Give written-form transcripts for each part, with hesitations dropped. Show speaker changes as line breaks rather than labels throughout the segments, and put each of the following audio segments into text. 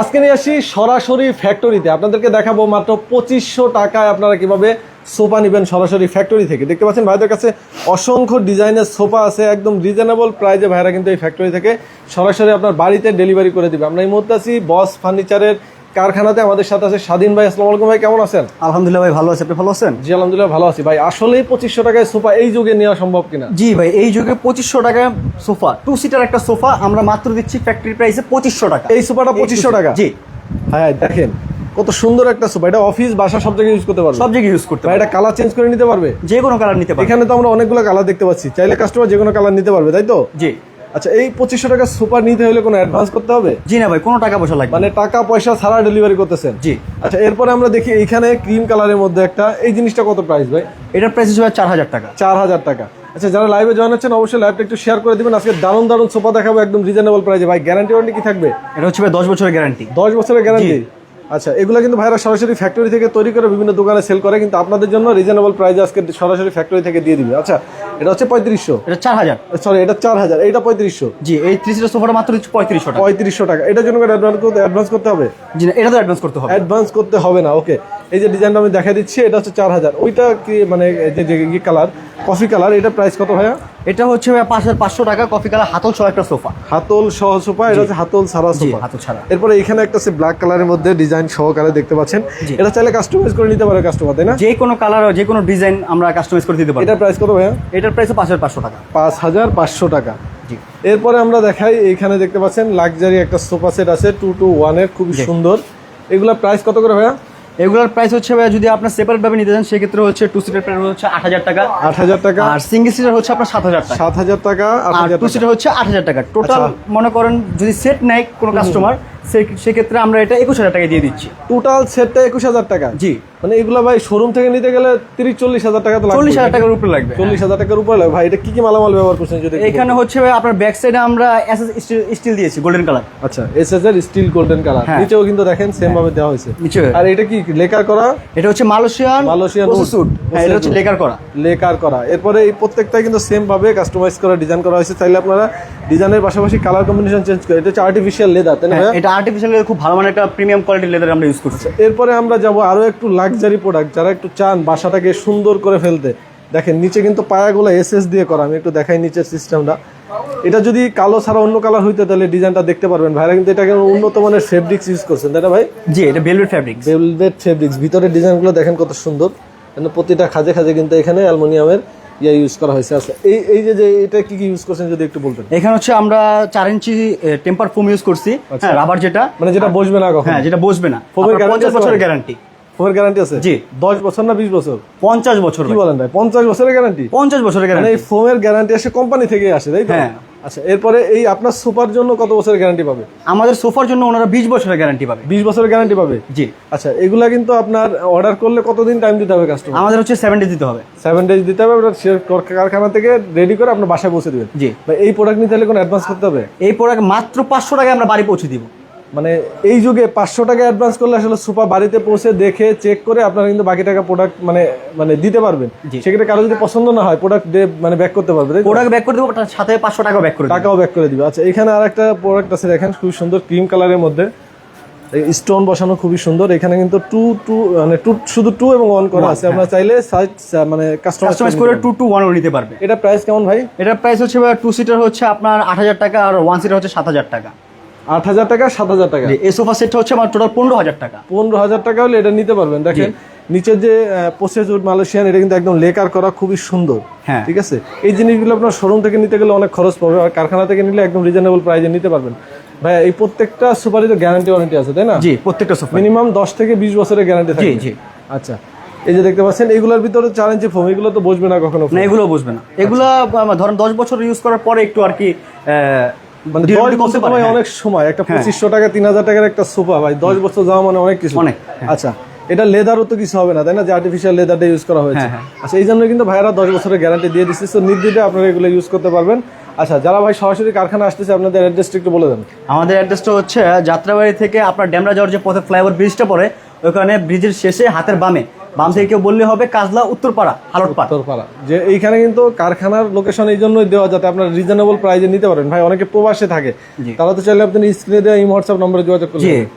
আজকে নিয়ে আসি সরাসরি ফ্যাক্টরিতে, আপনাদেরকে দেখাবো মাত্র 2500 টাকায় আপনারা কিভাবে সোফা নেবেন সরাসরি ফ্যাক্টরি থেকে। দেখতে পাচ্ছেন ভাইদের কাছে অসংখ্য ডিজাইনের সোফা আছে, একদম রিজনেবল প্রাইসে ভাইরা কিন্তু এই ফ্যাক্টরি থেকে সরাসরি আপনার বাড়িতে ডেলিভারি করে দিবে। আমরা এই মুহূর্তে আছি বস ফার্নিচারের কারখানাতে, আমাদের সাথে আছে স্বাধীন ভাই। আসসালামু আলাইকুম ভাই, কেমন আছেন?
আলহামদুলিল্লাহ ভাই, ভালো আছি। আপনি ভালো আছেন?
জি আলহামদুলিল্লাহ ভালো আছি ভাই। আসলেই 2500 টাকায় সোফা এই যুগে নেওয়া সম্ভব কিনা?
জি ভাই, এই যুগে 2500 টাকায় সোফা, 2 সিটার একটা সোফা আমরা মাত্র দিচ্ছি ফ্যাক্টরি প্রাইসে 2500 টাকা।
এই সোফাটা 2500 টাকা?
জি
হ্যাঁ, দেখেন কত সুন্দর একটা সোফা। এটা অফিস বাসা সব জায়গায় ইউজ করতে পারবে,
সব জায়গায় ইউজ করতে
ভাই। এটা কালার চেঞ্জ করে নিতে পারবে,
যে কোনো কালার নিতে পারবে।
এখানে তো আমরা অনেকগুলো কালার দেখতে পাচ্ছি, চাইলে কাস্টমার যে কোনো কালার নিতে পারবে, তাই তো?
জি।
আচ্ছা, এই 2500 টাকা সোফা নিতে হলে কোনো অ্যাডভান্স করতে হবে?
জি না ভাই, কোনো টাকা পয়সা লাগবে
মানে টাকা পয়সা ছাড়া ডেলিভারি করতেছেন?
জি।
আচ্ছা, এরপরে আমরা দেখি এইখানে ক্রিম কালারের মধ্যে একটা, এই জিনিসটা কত প্রাইস ভাই?
এটার প্রাইস হিসেবে 4000 টাকা।
4000 টাকা। আচ্ছা, যারা লাইভে জয়েন হচ্ছেন অবশ্যই লাইভটা একটু শেয়ার করে দিবেন। আজকে দারুণ দারুণ সোফা দেখাবো একদম রিজনেবল প্রাইসে। ভাই গ্যারান্টি ওয়ারেন্টি কি থাকবে?
এটা হচ্ছে ভাই 10 বছরের গ্যারান্টি।
10 বছরের গ্যারান্টি? আচ্ছা, এগুলো কিন্তু ভাইরা সরাসরি ফ্যাক্টরি থেকে তৈরি করে বিভিন্ন দোকানে সেল করে, কিন্তু আপনাদের জন্য রিজনেবল প্রাইসে আজকে সরাসরি ফ্যাক্টরি থেকে দিয়ে দিবে। আচ্ছা, এটা হচ্ছে 3500।
এটা 4000।
সরি, এটা 4000, এইটা 3500।
জি, এই 3 সিটার সোফাটা মাত্র দিচ্ছি 3500 টাকা।
3500 টাকা। এটার জন্য অ্যাডভান্স করতে হবে?
জি না, এটা তো অ্যাডভান্স করতে হবে।
অ্যাডভান্স করতে হবে না, ওকে। এই যে ডিজাইনটা আমি দেখা দিচ্ছি, এটা হচ্ছে 4000। ওইটা কি মানে যে কালার, কফি কালার, এটা প্রাইস কত ভাইয়া?
এটা হচ্ছে ভাই 5500 টাকা, কফি কালার হাতল সহ একটা সোফা।
হাতল সহ সোফা, এটা হচ্ছে হাতল ছাড়া সোফা।
হাতল ছাড়া।
এরপরে এখানে একটা আছে ব্ল্যাক কালারের মধ্যে ডিজাইন সহকারে, দেখতে পাচ্ছেন। এটা চাইলে কাস্টমাইজ করে নিতে পারে কাস্টমার, তাই না?
যে কোনো কালার, যে কোনো ডিজাইন আমরা কাস্টমাইজ করে দিতে পারি।
এটার প্রাইস কত ভাইয়া?
এটার প্রাইস 5500 টাকা।
5500 টাকা।
জি।
এরপরে আমরা দেখাই, এইখানে দেখতে পাচ্ছেন লাক্সারি একটা সোফা সেট আছে 2-to-1 এর, খুবই সুন্দর। এগুলা প্রাইস কত করে ভাইয়া?
এগুলোর প্রাইস হচ্ছে ভাই, যদি আপনার সেপারেট ভাবে নিতে চান সেক্ষেত্রে হচ্ছে 2 সিটার প্রাইস হচ্ছে 8000 টাকা।
8000 টাকা।
আর সিঙ্গেল সিটার হচ্ছে আপনার 7000 টাকা।
7000 টাকা।
আর 2 সিটার হচ্ছে 8000 টাকা। টোটাল
আচ্ছা।
মনে করেন যদি সেট নেয় কোনো কাস্টমার, সেক্ষেত্রে আমরা এটা 21000 টাকা দিয়ে দিচ্ছি।
টোটাল সেটটা 21000 টাকা?
জি।
মানে এগুলা ভাই শোরুম থেকে নিতে গেলে 30-40 হাজার টাকা তো লাগবে।
40000 টাকার উপরে লাগবে।
40000 টাকার উপরে লাগবে। ভাই এটা কি কি মালামাল ব্যবহার করছেন যদি?
এখানে হচ্ছে ভাই আপনার ব্যাক সাইডে আমরা এসএস স্টিল দিয়েছি গোল্ডেন কালার।
আচ্ছা, এসএস এর স্টিল গোল্ডেন কালার। নিচেও কিন্তু দেখেন সেম ভাবে দেওয়া হয়েছে।
নিচে
আর এটা কি লেকার করা?
এটা হচ্ছে মালয়েশিয়ান সুট। হ্যাঁ, এটা হচ্ছে লেকার করা।
লেকার করা। এরপরে এই প্রত্যেকটাই কিন্তু সেম ভাবে কাস্টমাইজ করা, ডিজাইন করা হয়েছে। চাইলে আপনারা ডিজাইনের পাশাপাশি কালার কম্বিনেশন চেঞ্জ করে। এটা হচ্ছে আর্টিফিশিয়াল লেদার, তাই না?
এটা আর্টিফিশিয়াল লেদার, খুব ভালো মানের একটা প্রিমিয়াম কোয়ালিটির লেদার আমরা ইউজ করছি।
এরপরে আমরা যাব আরো একটু লাক্সারি প্রোডাক্ট, যারা একটু চান বাসাটাকে সুন্দর করে ফেলতে। দেখেন নিচে কিন্তু পায়াগুলো এসএস দিয়ে করা। আমি একটু দেখাই নিচের সিস্টেমটা। এটা যদি কালো ছাড়া অন্য কালার হইতো তাহলে ডিজাইনটা দেখতে পারবেন। ভাইরা কিন্তু এটাকে উন্নত মানের ফেব্রিক্স ইউজ করছেন, তাই না ভাই?
জি, এটা ভেলভেট ফেব্রিক্স।
Velvet fabrics. ভিতরের ডিজাইনগুলো দেখেন কত সুন্দর, প্রতিটা খাজে খাজে কিন্তু এখানে অ্যালুমিনিয়ামের ইউজ করা হয়েছে। আচ্ছা, এই যে এটা কি কি ইউজ করছেন যদি একটু বলতেন।
এখানে হচ্ছে আমরা 4 ইঞ্চি টেম্পার ফোম ইউজ করছি। হ্যাঁ, রাবার যেটা,
মানে যেটা বসবে না কখনো।
হ্যাঁ, যেটা বসবে না।
ফোমের গ্যারান্টি
50 বছরের গ্যারান্টি।
ফোমের গ্যারান্টি আছে?
জি।
10 বছর না 20 বছর?
50 বছর।
কি বলেন ভাই, 50 বছরের গ্যারান্টি?
50 বছরের
মানে
গ্যারান্টি।
এই ফোমের গ্যারান্টি আসে কোম্পানি থেকে আসে, তাই তো?
হ্যাঁ।
আচ্ছা, এরপরে এই আপনার সোফার জন্য কত বছরের গ্যারান্টি পাবে?
আমাদের সোফার জন্য ওনারা 20 বছরের গ্যারান্টি পাবে।
20 বছরের গ্যারান্টি পাবে?
জি।
আচ্ছা, এগুলা কিন্তু আপনার অর্ডার করলে কতদিন টাইম দিতে হবে কাস্টমার?
আমাদের হচ্ছে 7 ডেজ দিতে হবে।
7 ডেজ দিতে হবে। কারখানা থেকে রেডি করে আপনার বাসায় পৌঁছে দিবেন।
জি।
ভাই এই প্রোডাক্ট নিতে হলে কোনো অ্যাডভান্স করতে হবে?
এই প্রোডাক্ট মাত্র 500 টাকায় আমরা বাড়ি পৌঁছে দিব।
মানে এই যুগে 500 টাকা অ্যাডভান্স করলে আসলে সোফা বাড়িতে পৌঁছে দেখে চেক করে আপনারা কিন্তু বাকি টাকা প্রোডাক্ট মানে দিতে পারবেন। সেক্ষেত্রে কারো যদি পছন্দ না হয় প্রোডাক্ট মানে ব্যাক করতে পারবে।
প্রোডাক্ট ব্যাক করে দেবো, তার সাথে 500 টাকা ব্যাক করে দেবো।
টাকাও ব্যাক করে দিবে। আচ্ছা, এখানে আরেকটা প্রোডাক্ট আছে দেখেন, খুব সুন্দর ক্রিম কালারের মধ্যে স্টোন বসানো, খুবই সুন্দর। এখানে কিন্তু শুধু 2 এবং 1 করা আছে। আপনারা চাইলে মানে
কাস্টমাইজ করে 2 to 1 নিতে পারবে।
এটা প্রাইস কেমন ভাই?
এটার প্রাইস হচ্ছে 2 সিটার হচ্ছে আপনার 8000 টাকা, আর 1 সিটার হচ্ছে 7000 টাকা।
8000 টাকা, 7000 টাকা।
এই সোফা সেটটা হচ্ছে আমার টোটাল 15000 টাকা।
15000 টাকা হলে এটা নিতে পারবেন। দেখেন নিচের যে প্রসেসড মালয়েশিয়ান, এটা কিন্তু একদম লেকার করা, খুবই সুন্দর।
হ্যাঁ,
ঠিক আছে। এই জিনিসগুলো আপনার শোরুম থেকে নিতে গেলে অনেক খরচ পড়বে, আর কারখানা থেকে নিলে একদম রিজনেবল প্রাইসে নিতে পারবেন। ভাই এই প্রত্যেকটা সুপারই তো গ্যারান্টি ওয়ারেন্টি আছে, তাই না?
জি, প্রত্যেকটা সোফা
মিনিমাম 10 থেকে 20 বছরের গ্যারান্টি থাকে।
জি জি।
আচ্ছা, এই যে দেখতে পাচ্ছেন এগুলোর ভিতরে 4 ইঞ্চি ফোম, এগুলো তো বসবে না কখনো?
না, এগুলো বসবে না। এগুলো ধরেন 10 বছর ইউজ করার পরে একটু আর কি
মানে 10 বছর সময় অনেক সময় একটা 2500 টাকা 3000 টাকার একটা সোফা ভাই 10 বছর যাওয়া মানে অনেক কিছু। আচ্ছা, এটা লেদারও তো কিছু হবে না, তাই না? যে আর্টিফিশিয়াল লেদারটা ইউজ করা হয়েছে। আচ্ছা, এই জন্য কিন্তু ভাইরা 10 বছরের গ্যারান্টি দিয়ে দিচ্ছে। তো নির্দ্বিধে আপনারা এগুলো ইউজ করতে পারবেন। আচ্ছা, যারা ভাই সরাসরি কারখানা আসতেছে আপনাদের অ্যাড্রেসটা একটু বলে দেন।
আমাদের অ্যাড্রেসটা হচ্ছে যাত্রাবাড়ি থেকে আপনার ড্যামরা যাওয়ার যে পথে ফ্লাইওভার ব্রিজটা পড়ে, ওখানে ব্রিজের শেষে হাতের বাম থেকে কেউ বললে হবে কাজলা উত্তরপাড়া,
উত্তরপাড়া। যে এইখানে কিন্তু কারখানার লোকেশন এই জন্যই দেওয়া যাতে আপনারা রিজনেবল প্রাইসে নিতে পারেন। ভাই অনেকে প্রবাসে থাকে, তারা তো চাইলে আপনি স্ক্রিনে দেওয়া এই হোয়াটসঅ্যাপ নম্বরে যোগাযোগ করতে পারেন।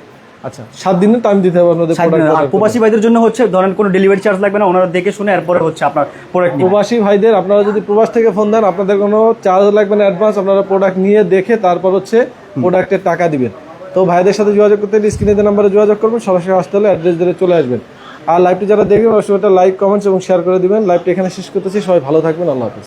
আচ্ছা 7 দিনের টাইম দিতে হবে আপনাদের
আর প্রবাসী ভাইদের জন্য হচ্ছে ধরেন কোনো ডেলিভারি চার্জ লাগবে না, ওনারা দেখে শুনে এরপরে হচ্ছে আপনার প্রোডাক্ট নিবে।
প্রবাসী ভাইদের আপনারা যদি প্রবাস থেকে ফোন দেন আপনাদের কোনো চার্জ লাগবে না অ্যাডভান্স, আপনারা প্রোডাক্ট নিয়ে দেখে তারপর হচ্ছে প্রোডাক্টের টাকা দিবেন। তো ভাইদের সাথে যোগাযোগ করতে স্ক্রিনে যে নাম্বারে যোগাযোগ করবেন, সরাসরি আসতে হলে অ্যাড্রেস দিয়ে চলে আসবেন। আর লাইভটি যারা দেখবেন অবশ্যই লাইক কমেন্টস এবং শেয়ার করে দিবেন। লাইভটি এখানে শেষ করতেছি, সবাই ভালো থাকবেন, আল্লাহ হাফেজ।